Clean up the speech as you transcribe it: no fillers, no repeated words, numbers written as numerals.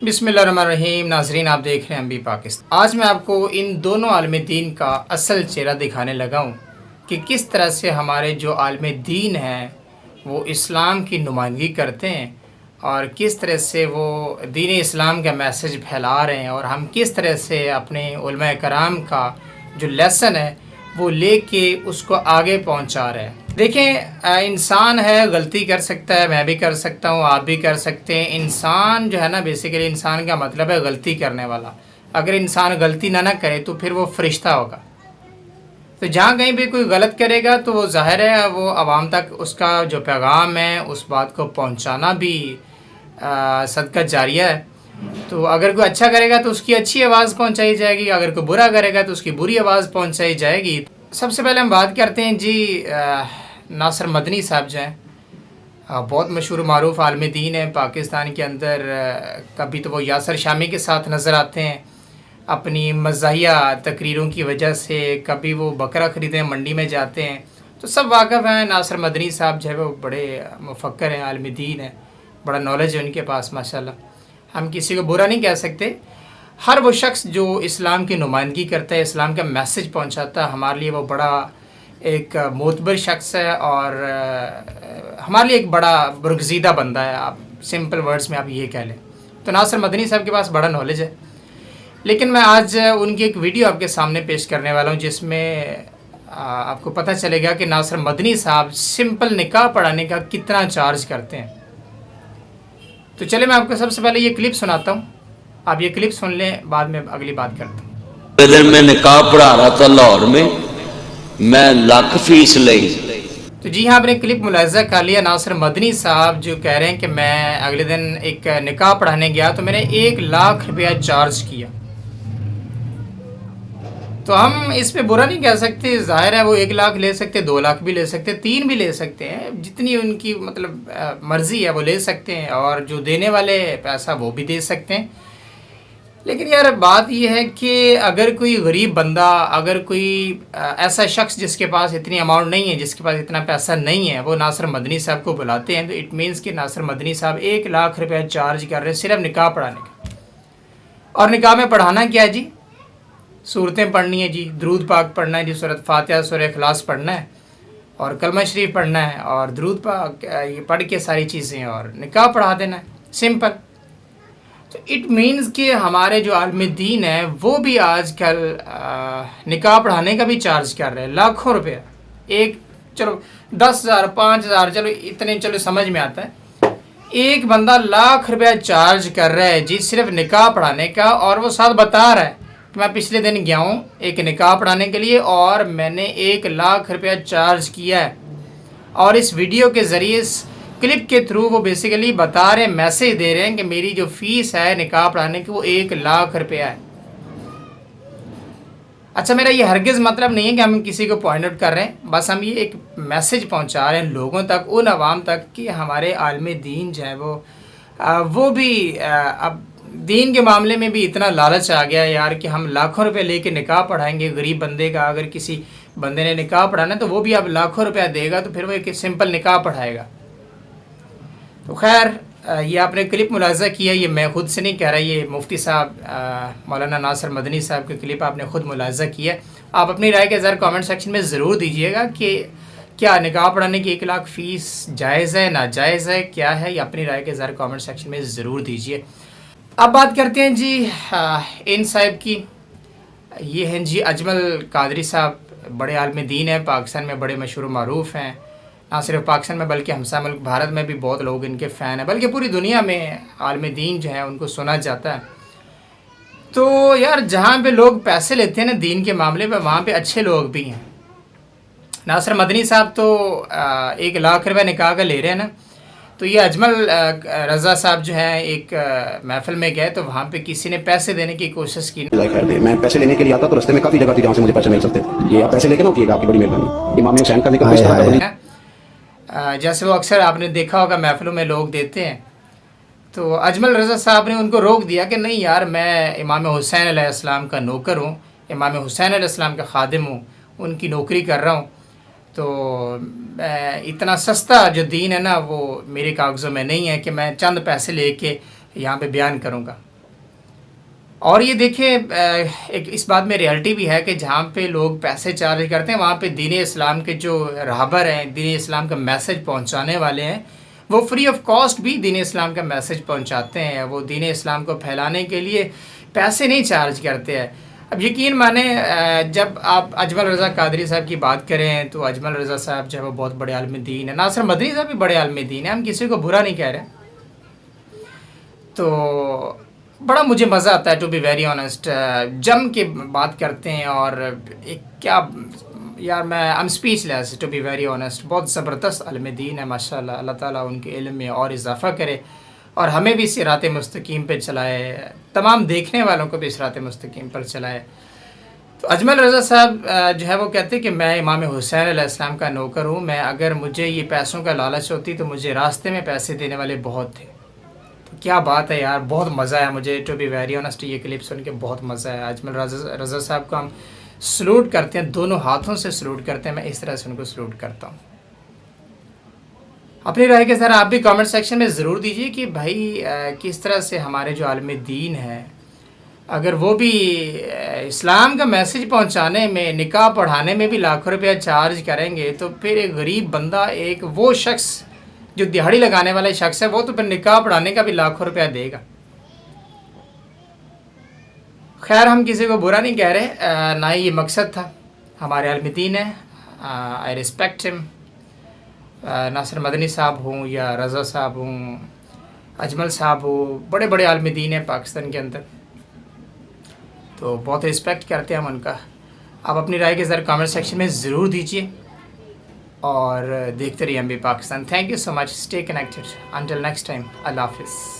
बिस्मिल्लाहिर्रहमानिर्रहीम। नाजरीन, आप देख रहे हैं MB पाकिस्तान। आज मैं आपको इन दोनों आलिम दीन का असल चेहरा दिखाने लगा हूँ कि किस तरह से हमारे जो आलिम दीन हैं वो इस्लाम की नुमाइंदगी करते हैं और किस तरह से वो दीन इस्लाम का मैसेज फैला रहे हैं, और हम किस तरह से अपने उलमा कराम का जो लेसन है वो लेके उसको आगे पहुंचा रहे हैं। देखें, इंसान है, गलती कर सकता है, मैं भी कर सकता हूँ, आप भी कर सकते हैं। इंसान जो है ना, बेसिकली इंसान का मतलब है गलती करने वाला। अगर इंसान गलती ना करे तो फिर वो फरिश्ता होगा। तो जहाँ कहीं भी कोई गलत करेगा तो वो ज़ाहिर है वो आवाम तक उसका जो पैगाम है उस बात को पहुँचाना भी सदका जारिया है। तो अगर कोई अच्छा करेगा तो उसकी अच्छी आवाज़ पहुँचाई जाएगी, अगर कोई बुरा करेगा तो उसकी बुरी आवाज़ पहुँचाई जाएगी। सबसे पहले हम बात करते हैं जी नासिर मदनी साहब जो हैं, बहुत मशहूर मारूफ आलिम दीन है पाकिस्तान के अंदर। कभी तो वो यासर शामी के साथ नज़र आते हैं अपनी मज़ाहिया तकरीरों की वजह से, कभी वो बकरा ख़रीदने मंडी में जाते हैं। तो सब वाक़फ़ हैं, नासिर मदनी साहब जो है वो बड़े मुफ़क्कर हैं, आलिम दीन है, बड़ा नॉलेज है उनके पास माशाल्लाह। हम किसी को बुरा नहीं कह सकते। हर वो शख्स जो इस्लाम की नुमाइंदगी करता है, इस्लाम का मैसेज पहुंचाता है, हमारे लिए वो बड़ा एक मोतबर शख्स है और हमारे लिए एक बड़ा बुरगज़ीदा बंदा है। आप सिंपल वर्ड्स में आप ये कह लें। तो नासिर मदनी साहब के पास बड़ा नॉलेज है, लेकिन मैं आज उनकी एक वीडियो आपके सामने पेश करने वाला हूँ जिसमें आपको पता चलेगा कि नासिर मदनी साहब सिंपल निकाह पढ़ाने का कितना चार्ज करते हैं। तो चले मैं आपको सबसे पहले ये क्लिप सुनाता हूँ, आप ये क्लिप सुन लें, बाद में अगली बात करता हूँ। दिन मैं निकाह पढ़ा रहा था लाहौर में, मैं लाख फीस ली। तो जी हाँ, आपने क्लिप मुलाहिजा कर लिया। नासिर मदनी साहब जो कह रहे हैं कि मैं अगले दिन एक निकाह पढ़ाने गया तो मैंने 1 लाख रुपया चार्ज किया। तो हम इस पे बुरा नहीं कह सकते, ज़ाहिर है वो 1 लाख ले सकते, 2 लाख भी ले सकते, 3 भी ले सकते हैं, जितनी उनकी मतलब मर्ज़ी है वो ले सकते हैं, और जो देने वाले पैसा वो भी दे सकते हैं। लेकिन यार बात यह है कि अगर कोई गरीब बंदा, अगर कोई ऐसा शख्स जिसके पास इतनी अमाउंट नहीं है, जिसके पास इतना पैसा नहीं है, वो नासिर मदनी साहब को बुलाते हैं, तो इट मीन्स कि नासिर मदनी साहब 1 लाख रुपया चार्ज कर रहे हैं सिर्फ निकाह पढ़ाने का। और निकाह में पढ़ाना क्या है जी? सूरतें पढ़नी है जी, दरूद पाक पढ़ना है जी, सूरत फातिहा, सूरह इखलास पढ़ना है और कलमा शरीफ पढ़ना है और दरूद पाक ये पढ़ के सारी चीज़ें और निकाह पढ़ा देना है, सिंपल। तो इट मीन्स कि हमारे जो आलिम दीन है वो भी आजकल निकाह पढ़ाने का भी चार्ज कर रहे हैं लाखों रुपये। एक चलो 10,000 5,000 चलो इतने चलो समझ में आता है, एक बंदा लाख रुपया चार्ज कर रहा है जी सिर्फ निकाह पढ़ाने का, और वो साथ बता रहा है कि मैं पिछले दिन गया हूँ एक निकाह पढ़ाने के लिए और मैंने 1 लाख रुपया चार्ज किया है। और इस वीडियो के ज़रिए, क्लिप के थ्रू वो बेसिकली बता रहे हैं, मैसेज दे रहे हैं कि मेरी जो फ़ीस है निकाह पढ़ाने की वो 1 लाख रुपया है। अच्छा, मेरा ये हरगिज़ मतलब नहीं है कि हम किसी को पॉइंट आउट कर रहे हैं, बस हम ये एक मैसेज पहुंचा रहे हैं लोगों तक, उन आवाम तक कि हमारे आलिम दीन जो है वो भी अब दीन के मामले में भी इतना लालच आ गया है यार कि हम लाखों रुपए लेके निकाह पढ़ाएंगे गरीब बंदे का। अगर किसी बंदे ने निकाह पढ़ाना तो वो भी अब लाखों रुपया देगा, तो फिर वो एक सिंपल निकाह पढ़ाएगा। तो खैर, ये आपने क्लिप मुलाहिजा किया, ये मैं खुद से नहीं कह रहा, ये मुफ्ती साहब मौलाना नासिर मदनी साहब के क्लिप आपने खुद मुलाहिजा किया। आप अपनी राय के ज़रा कमेंट सेक्शन में ज़रूर दीजिएगा कि क्या निकाह पढ़ाने की 1 लाख फ़ीस जायज़ है, नाजायज़ है, क्या है, ये अपनी राय के ज़रा कमेंट सेक्शन में ज़रूर दीजिए। अब बात करते हैं जी इन साहब की। ये हैं जी अजमल कादरी साहब, बड़े आलिम दीन हैं, पाकिस्तान में बड़े मशहूर मारूफ़ हैं, ना सिर्फ पाकिस्तान में बल्कि हमसा मुल्क भारत में भी बहुत लोग इनके फ़ैन हैं, बल्कि पूरी दुनिया में आलिम दीन जो है उनको सुना जाता है। तो यार जहाँ पे लोग पैसे लेते हैं ना दीन के मामले में, वहाँ पे अच्छे लोग भी हैं। नासिर मदनी साहब तो 1 लाख रुपये निकाह का ले रहे हैं ना, तो ये अजमल रज़ा साहब जो है एक महफिल में गए तो वहाँ पे किसी ने पैसे देने की कोशिश की। मैं पैसे लेने के लिए आता तो रास्ते में काफ़ी जगह थी जहाँ से मुझे पैसे मिल सकते थे। ये आप पैसे लेके ना उठिएगा, आपकी बड़ी मेहरबानी। इमाम हुसैन का जिक्र इस तरह का जैसे वो अक्सर आपने देखा होगा महफिलों में लोग देते हैं। तो अजमल रज़ा साहब ने उनको रोक दिया कि नहीं यार, मैं इमाम हुसैन अलैहिस्सलाम का नौकर हूँ, इमाम हुसैन अलैहिस्सलाम का खादिम हूँ, उनकी नौकरी कर रहा हूँ, तो इतना सस्ता जो दीन है ना वो मेरे कागज़ों में नहीं है कि मैं चंद पैसे लेके यहाँ पे बयान करूँगा। اور یہ دیکھیں ایک اس بات میں ریئلٹی بھی ہے کہ جہاں پہ لوگ پیسے چارج کرتے ہیں وہاں پہ دین اسلام کے جو رہبر ہیں، دین اسلام کا میسج پہنچانے والے ہیں، وہ فری آف کاسٹ بھی دین اسلام کا میسج پہنچاتے ہیں. وہ دین اسلام کو پھیلانے کے لیے پیسے نہیں چارج کرتے ہیں. اب یقین مانیں جب آپ اجمل رضا قادری صاحب کی بات کریں تو اجمل رضا صاحب جو ہے وہ بہت بڑے عالم دین ہیں. ناصر مدنی صاحب بھی بڑے عالم دین ہیں، ہم کسی کو برا نہیں کہہ رہے. تو بڑا مجھے مزہ آتا ہے to be very honest, gym کے بات کرتے ہیں. اور ایک کیا یار میں am speechless to be very honest. بہت زبردست عالم دین ہے ماشاء اللہ. اللہ تعالیٰ ان کے علم میں اور اضافہ کرے اور ہمیں بھی صراط مستقیم پہ چلائے، تمام دیکھنے والوں کو بھی صراط مستقیم پر چلائے. تو اجمل رضا صاحب جو ہے وہ کہتے ہیں کہ میں امام حسین علیہ السلام کا نوکر ہوں. میں اگر مجھے یہ پیسوں کا لالچ ہوتی تو مجھے راستے میں پیسے دینے والے بہت تھے. تو کیا بات ہے یار، بہت مزہ آیا مجھے ٹو بی ویری آنیسٹ یہ کلپ سن کے، بہت مزہ آیا. اجمل رضا صاحب کو ہم سلوٹ کرتے ہیں، دونوں ہاتھوں سے سلوٹ کرتے ہیں. میں اس طرح سے ان کو سلوٹ کرتا ہوں. اپنی رائے کے ساتھ آپ بھی کامنٹ سیکشن میں ضرور دیجیے کہ بھائی کس طرح سے ہمارے جو عالم دین ہے، اگر وہ بھی اسلام کا میسج پہنچانے میں، نکاح پڑھانے میں بھی لاکھوں روپیہ چارج کریں گے تو پھر ایک غریب بندہ، ایک وہ شخص جو دہاڑی لگانے والا شخص ہے، وہ تو پھر نکاح پڑھانے کا بھی لاکھوں روپیہ دے گا. خیر ہم کسی کو برا نہیں کہہ رہے، نہ ہی یہ مقصد تھا. ہمارے عالم دین ہے، آئی ریسپیکٹ ہم. ناصر مدنی صاحب ہوں یا رضا صاحب ہوں، اجمل صاحب ہوں، بڑے بڑے عالم دین ہیں پاکستان کے اندر، تو بہت رسپیکٹ کرتے ہیں ہم ان کا. آپ اپنی رائے کے ذرا کامنٹ سیکشن میں ضرور دیجیے اور دیکھتے رہیے M B Pakistan. Thank you so much. Stay connected until next time. اللہ حافظ.